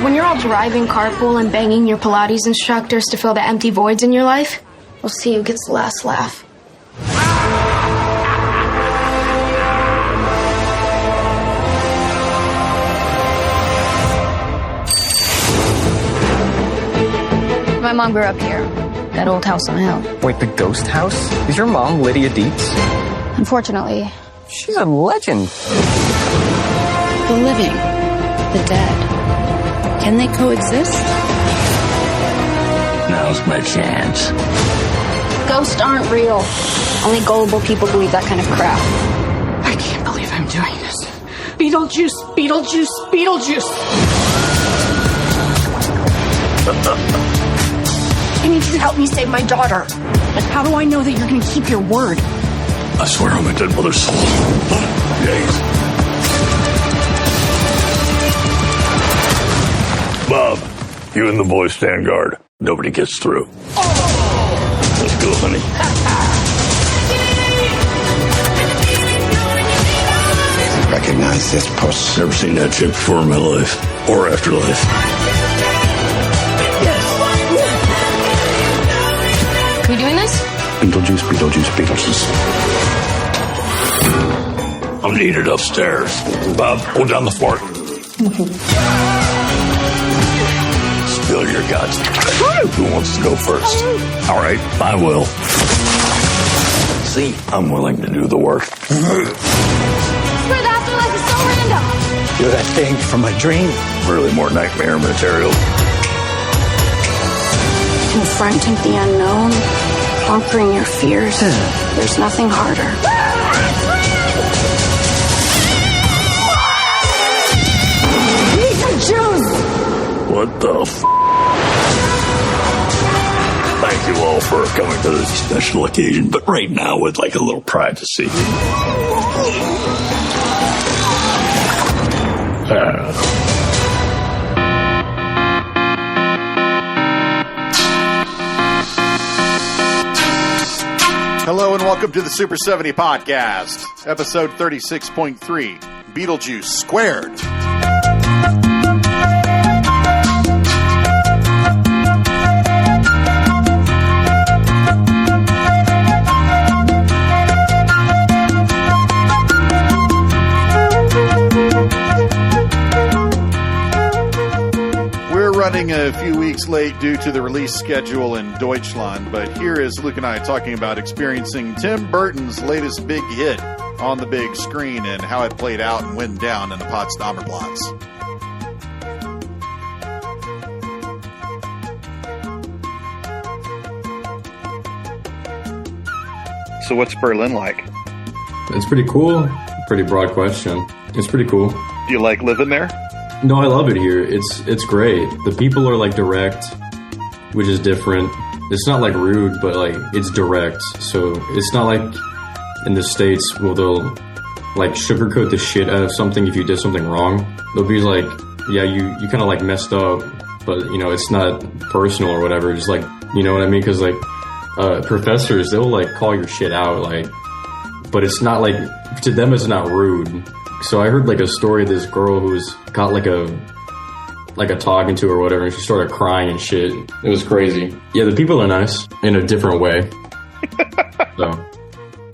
When you're all driving carpool and banging your Pilates instructors to fill the empty voids in your life, we'll see who gets the last laugh. My mom grew up here, that old house on the hill. Wait, the ghost house? Is your mom Lydia Dietz? Unfortunately. She's a legend. The living, the dead. Can they coexist? Now's my chance. Ghosts aren't real. Only gullible people believe that kind of crap. I can't believe I'm doing this. Beetlejuice, Beetlejuice, Beetlejuice. I need you to help me save my daughter. But how do I know that you're going to keep your word? I swear on my dead mother's soul. Days. Bob, you and the boys stand guard. Nobody gets through. Oh! Let's go, honey. Recognize this puss. Never seen that chick before in my life. Or afterlife. Are we doing this? Beetlejuice, Beetlejuice, Beetlejuice. I'm needed upstairs. Bob, hold down the fort. Spill your guts. Who wants to go first? All right, I will. See, I'm willing to do the work. But afterlife is so random. You're that thing from my dream. Really more nightmare material. Confronting the unknown, conquering your fears. There's nothing harder. What the f***? Thank you all for coming to this special occasion, but right now would like a little privacy. Hello and welcome to the Super 70 Podcast, episode 36.3, Beetlejuice Squared. Running a few weeks late due to the release schedule in Deutchland, but here is Luke and I talking about experiencing Tim Burton's latest big hit on the big screen and how it played out and went down in the Potsdammer Platz. So what's Berlin like? It's pretty cool. Pretty broad question. It's pretty cool. Do you like living there? No, I love it here. It's great. The people are like direct, which is different. It's not like rude, but like it's direct. So it's not like in the States where they'll like sugarcoat the shit out of something if you did something wrong. They'll be like, yeah, you kind of like messed up, but you know, it's not personal or whatever. Just like, you know what I mean? Cause like, professors, they'll like call your shit out, like, but it's not like, to them it's not rude. So I heard like a story of this girl who's got like a talking to or whatever, and she started crying and shit. It was crazy. Yeah, the people are nice in a different way. So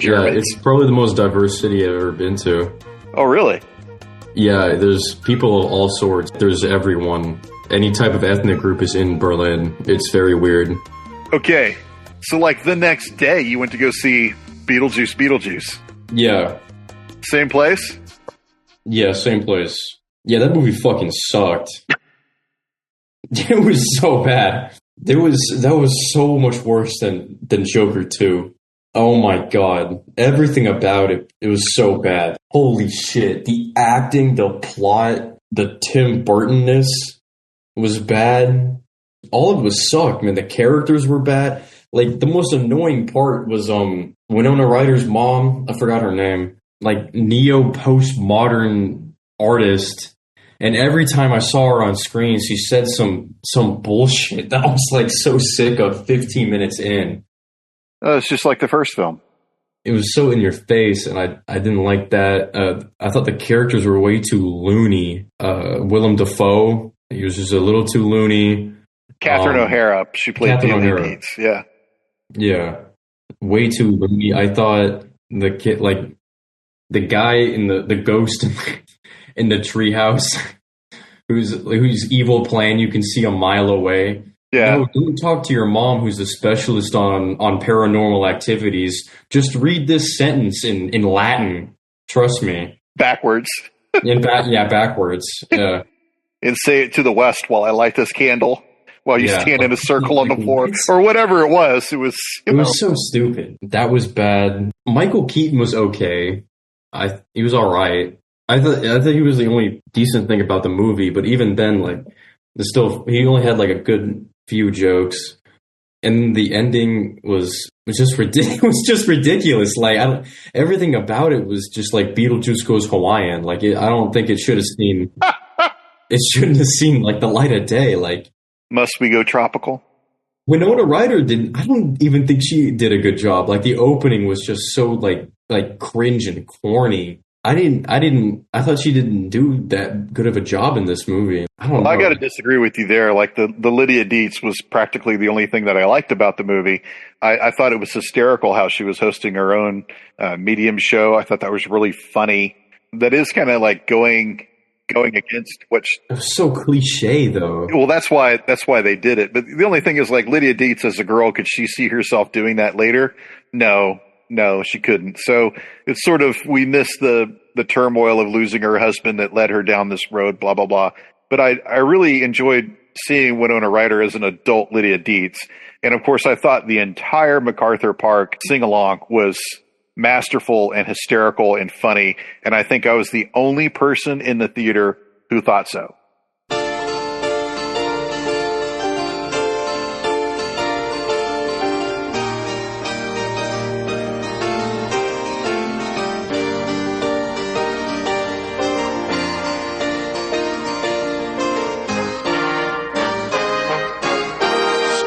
yeah, it's probably the most diverse city I've ever been to. Oh, really? Yeah, there's people of all sorts. There's everyone. Any type of ethnic group is in Berlin. It's very weird. Okay, so like the next day you went to go see Beetlejuice. Yeah. Same place? Yeah, same place. Yeah, that movie fucking sucked. It was so bad. That was so much worse than Joker 2. Oh my god. Everything about it was so bad. Holy shit. The acting, the plot, the Tim Burton-ness was bad. All of it was sucked, man. The characters were bad. Like, the most annoying part was Winona Ryder's mom. I forgot her name. Like, neo-postmodern artist. And every time I saw her on screen, she said some bullshit that I was, like, so sick of 15 minutes in. It's just like the first film. It was so in your face, and I didn't like that. I thought the characters were way too loony. Willem Dafoe He was just a little too loony. Catherine O'Hara, she played Catherine Delia O'Hara. Dietz. Yeah. Yeah, way too loony. I thought the kid, like the guy in the ghost in the treehouse, whose evil plan you can see a mile away. Yeah. No, don't talk to your mom, who's a specialist on paranormal activities. Just read this sentence in Latin. Trust me. Backwards. Backwards. Yeah. And say it to the west while I light this candle. While you stand in a circle on the floor, or whatever it was. It was so stupid. That was bad. Michael Keaton was okay. He was all right. I thought he was the only decent thing about the movie, but even then, like, he only had like a good few jokes, and the ending was just ridiculous. Like, everything about it was just like Beetlejuice goes Hawaiian. Like, I don't think it should have seen. It shouldn't have seen like the light of day. Like. Must we go tropical? Winona Ryder I don't even think she did a good job. Like, the opening was just so like cringe and corny. I thought she didn't do that good of a job in this movie. I don't know. I got to disagree with you there. Like, the Lydia Dietz was practically the only thing that I liked about the movie. I thought it was hysterical how she was hosting her own medium show. I thought that was really funny. That is kind of like going against what it was so cliche, though. Well, that's why they did it. But the only thing is, like, Lydia Dietz as a girl, could she see herself doing that later? No, she couldn't. So it's sort of, we miss the turmoil of losing her husband that led her down this road, blah, blah, blah. But I really enjoyed seeing Winona Ryder as an adult Lydia Dietz. And of course, I thought the entire MacArthur Park sing-along was masterful and hysterical and funny, and I think I was the only person in the theater who thought so.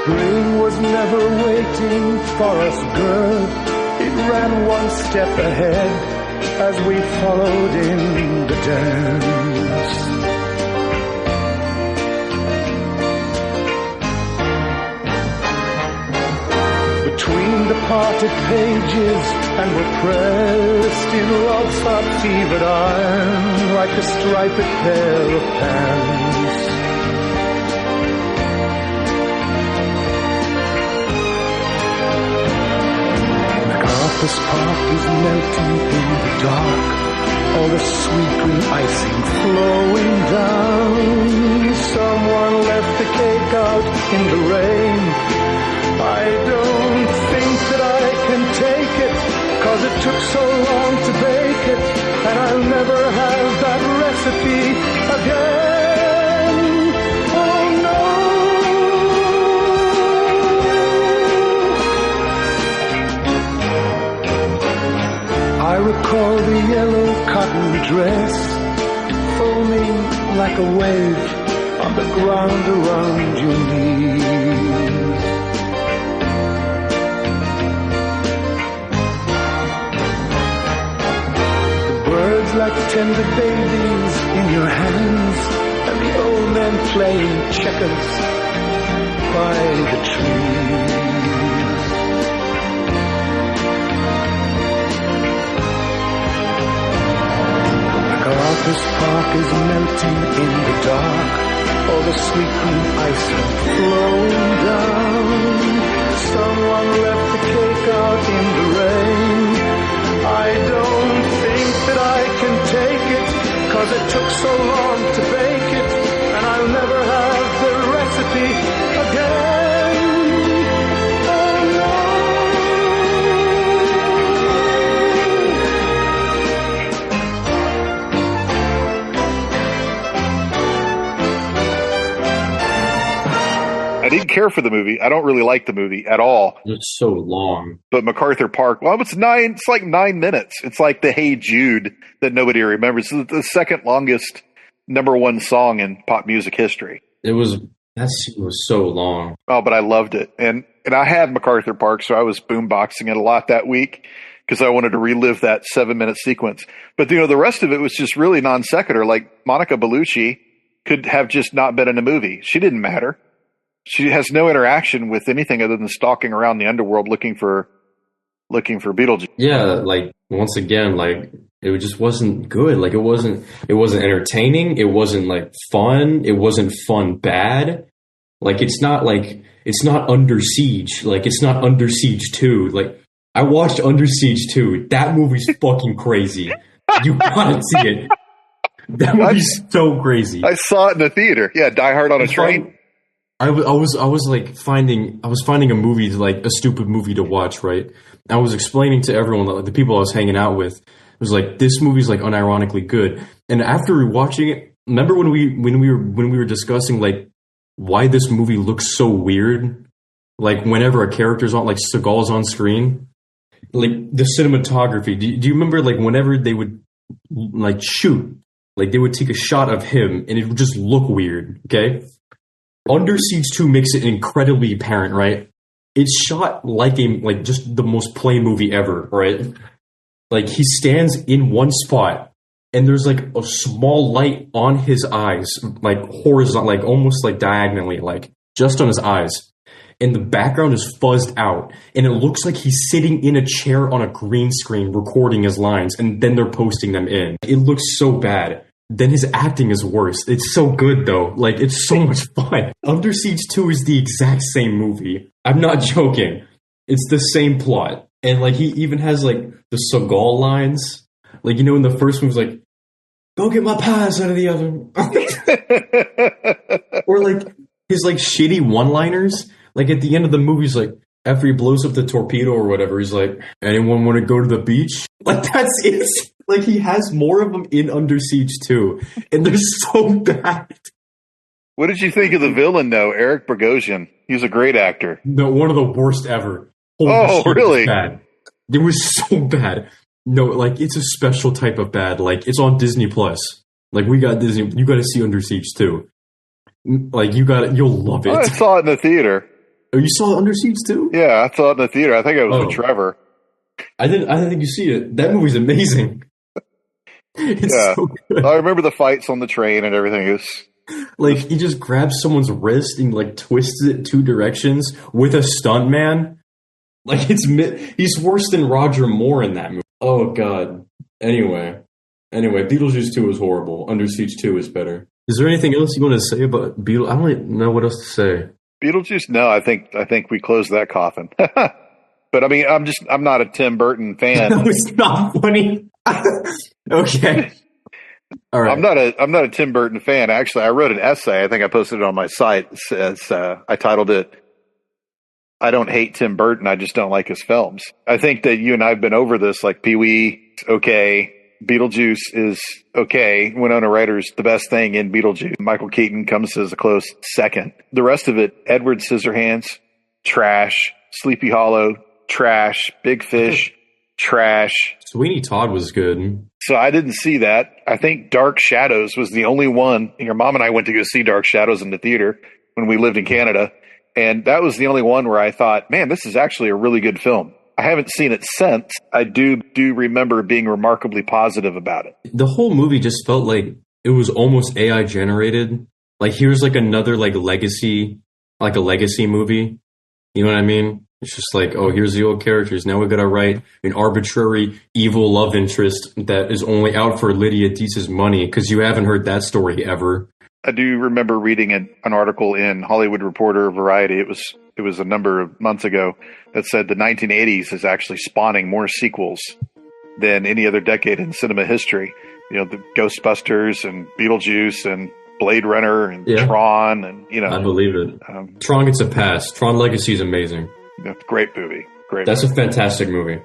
Spring was never waiting for us, girl. It ran one step ahead as we followed in the dance. Between the parted pages and were pressed in love's hot fevered iron like a striped pair of pants. This park is melting in the dark, all the sweet green icing flowing down. Someone left the cake out in the rain. I don't think that I can take it, 'cause it took so long to bake it, and I'll never have that recipe again. Oh no. I recall the yellow cotton dress foaming like a wave on the ground around your knees. The birds like tender babies in your hands, and the old men playing checkers by the trees. This park is melting in the dark, all the sweet green icing flowing down. Someone left the cake out in the rain. I don't think that I can take it, 'cause it took so long to bake it, and I'll never have the recipe again. Oh no. I didn't care for the movie. I don't really like the movie at all. It's so long. But MacArthur Park, well, it's like 9 minutes. It's like the Hey Jude that nobody remembers. It's the second longest #1 song in pop music history. That scene was so long. Oh, but I loved it. And I had MacArthur Park, so I was boomboxing it a lot that week because I wanted to relive that 7-minute sequence. But, the rest of it was just really non sequitur. Like Monica Bellucci, I don't know if you know who that is. She's could have just not been in a movie. She didn't matter. She has no interaction with anything other than stalking around the underworld looking for Beetlejuice. Yeah, like once again, like it just wasn't good. Like it wasn't entertaining. It wasn't like fun. It wasn't fun bad. Like it's not Under Siege. Like it's not Under Siege 2. Like I watched Under Siege 2. That movie's fucking crazy. You gotta see it. That movie's so crazy. I saw it in the theater. Yeah, Die Hard on a Train. I was finding a movie, like a stupid movie to watch, right? I was explaining to everyone, like, the people I was hanging out with, it was like, this movie's like unironically good. And after rewatching it, remember when we were discussing like why this movie looks so weird? Like whenever a character's on, like Seagal's on screen, like the cinematography. Do you remember like whenever they would like shoot, like they would take a shot of him and it would just look weird, okay? Under Siege 2 makes it incredibly apparent, right? It's shot like just the most plain movie ever, right? Like he stands in one spot and there's like a small light on his eyes, like horizontal, like almost like diagonally, like just on his eyes. And the background is fuzzed out and it looks like he's sitting in a chair on a green screen recording his lines and then they're posting them in. It looks so bad. Then his acting is worse. It's so good, though. Like, it's so much fun. Under Siege 2 is the exact same movie. I'm not joking. It's the same plot. And, like, he even has, like, the Seagal lines. Like, you know, in the first one, he's like, go get my pies out of the oven. Or, like, his, like, shitty one-liners. Like, at the end of the movie, he's like, after he blows up the torpedo or whatever, he's like, anyone want to go to the beach? Like, that's it. Like, he has more of them in Under Siege 2, and they're so bad. What did you think of the villain, though, Eric Bogosian? He's a great actor. No, one of the worst ever. Holy shit, really? It was bad. It was so bad. No, like, it's a special type of bad. Like, it's on Disney+. Like, we got Disney. You got to see Under Siege 2. Like, you'll love it. I saw it in the theater. Oh, you saw Under Siege 2? Yeah, I saw it in the theater. I think I was with Trevor. I didn't think you see it. That movie's amazing. It's so good. I remember the fights on the train and everything. Like, he just grabs someone's wrist and, like, twists it 2 directions with a stuntman. Like, he's worse than Roger Moore in that movie. Oh, God. Anyway, Beetlejuice 2 is horrible. Under Siege 2 is better. Is there anything else you want to say about Beetlejuice? I don't really know what else to say. Beetlejuice? No, I think we closed that coffin. But I mean, I'm not a Tim Burton fan. No, it's not funny. Okay. All right. I'm not a Tim Burton fan. Actually, I wrote an essay. I think I posted it on my site. It says, I titled it, I don't hate Tim Burton. I just don't like his films. I think that you and I have been over this. Like Pee-wee, okay. Beetlejuice is okay. Winona Ryder's the best thing in Beetlejuice. Michael Keaton comes as a close second. The rest of it, Edward Scissorhands, trash. Sleepy Hollow, trash. Big Fish, trash. Sweeney Todd was good. So I didn't see that. I think Dark Shadows was the only one. Your mom and I went to go see Dark Shadows in the theater when we lived in Canada. And that was the only one where I thought, man, this is actually a really good film. I haven't seen it since. I do remember being remarkably positive about it. The whole movie just felt like it was almost AI generated. Like, here's like another like a legacy movie. You know what I mean? It's just like, oh, here's the old characters. Now we got to write an arbitrary evil love interest that is only out for Lydia Dietz's money, because you haven't heard that story ever. I do remember reading an article in Hollywood Reporter Variety. It was a number of months ago that said the 1980s is actually spawning more sequels than any other decade in cinema history. You know, the Ghostbusters and Beetlejuice and Blade Runner and Tron, and you know, I believe it. Tron gets a pass. Tron Legacy is amazing. Great movie. That's a fantastic movie.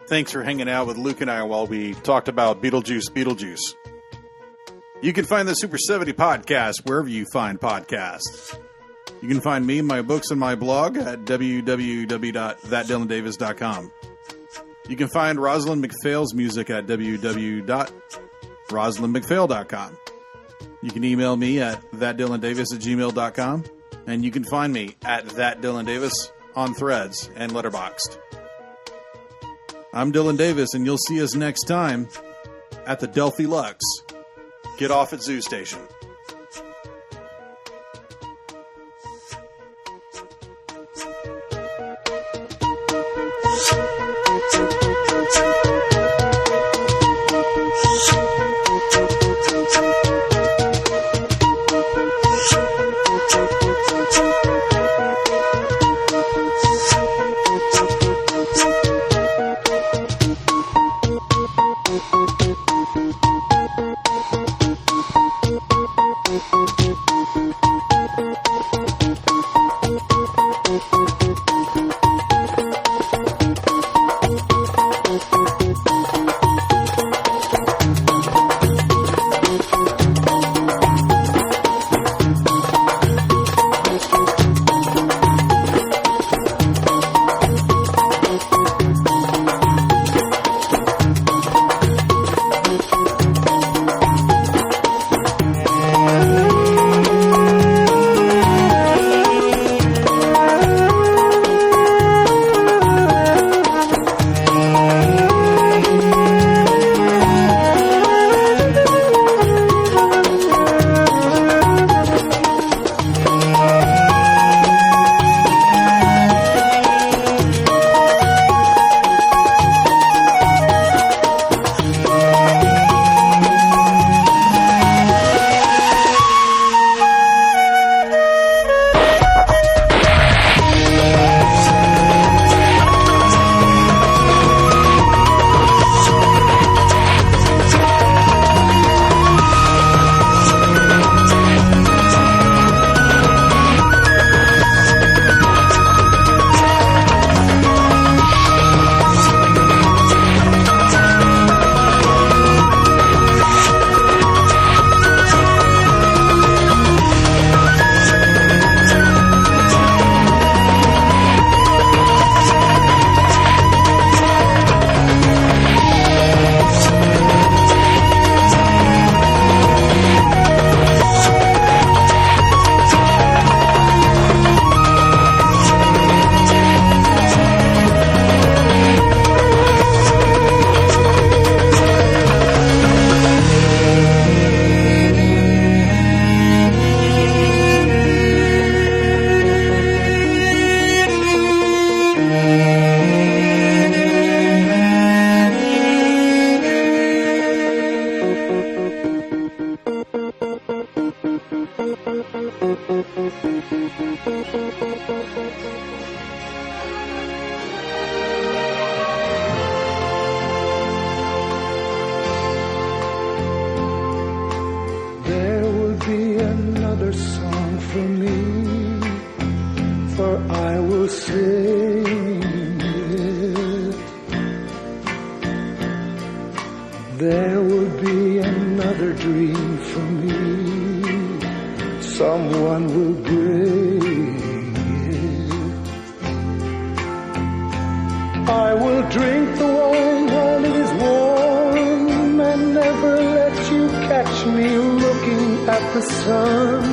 Thanks for hanging out with Luke and I while we talked about Beetlejuice. You can find the Super 70 podcast wherever you find podcasts. You can find me, my books, and my blog at www.thatdylandavis.com. You can find Rosalind McPhail's music at www.rosalindmcphail.com. You can email me at thatdylandavis@gmail.com, and you can find me at thatdylandavis on Threads and Letterboxd. I'm Dylan Davis, and you'll see us next time at the Delphi Lux. Get off at Zoo Station. There will be another dream for me. Someone will bring it. I will drink the wine while it is warm and never let you catch me looking at the sun.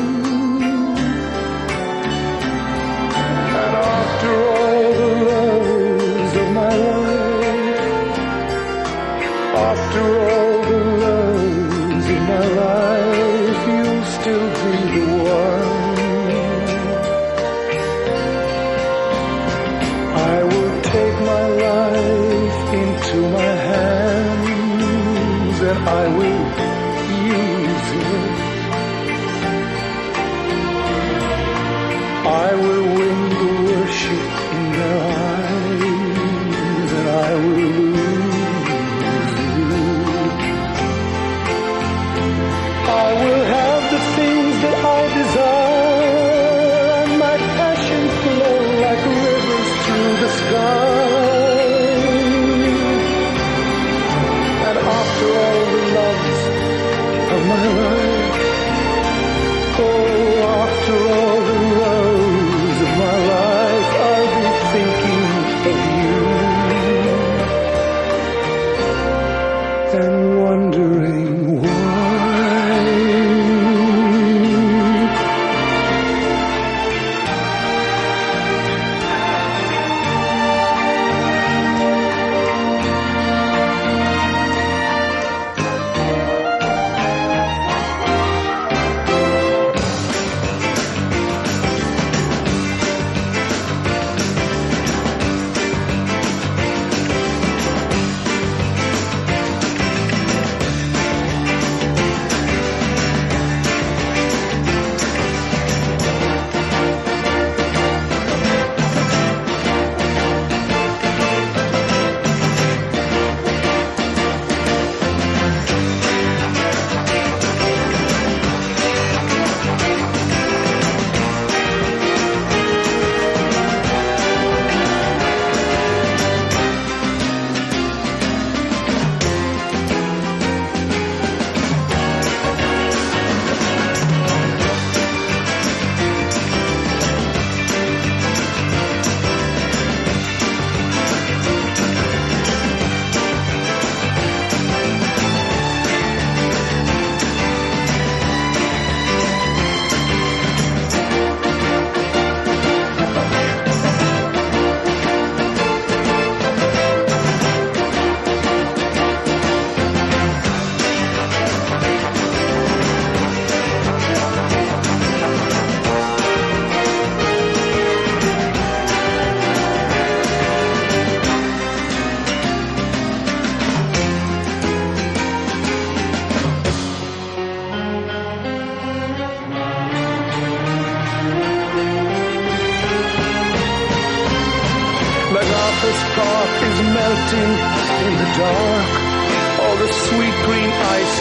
And after all the loves of my life, after all the loves of my life, you'll still be the one. I will take my life into my hands and I will use it. I will win the worship in their eyes and I will lose you. I will have the things that I desire and my passion flow like rivers through the sky. And after all the loves of my life, melting in the dark. All the sweet green icing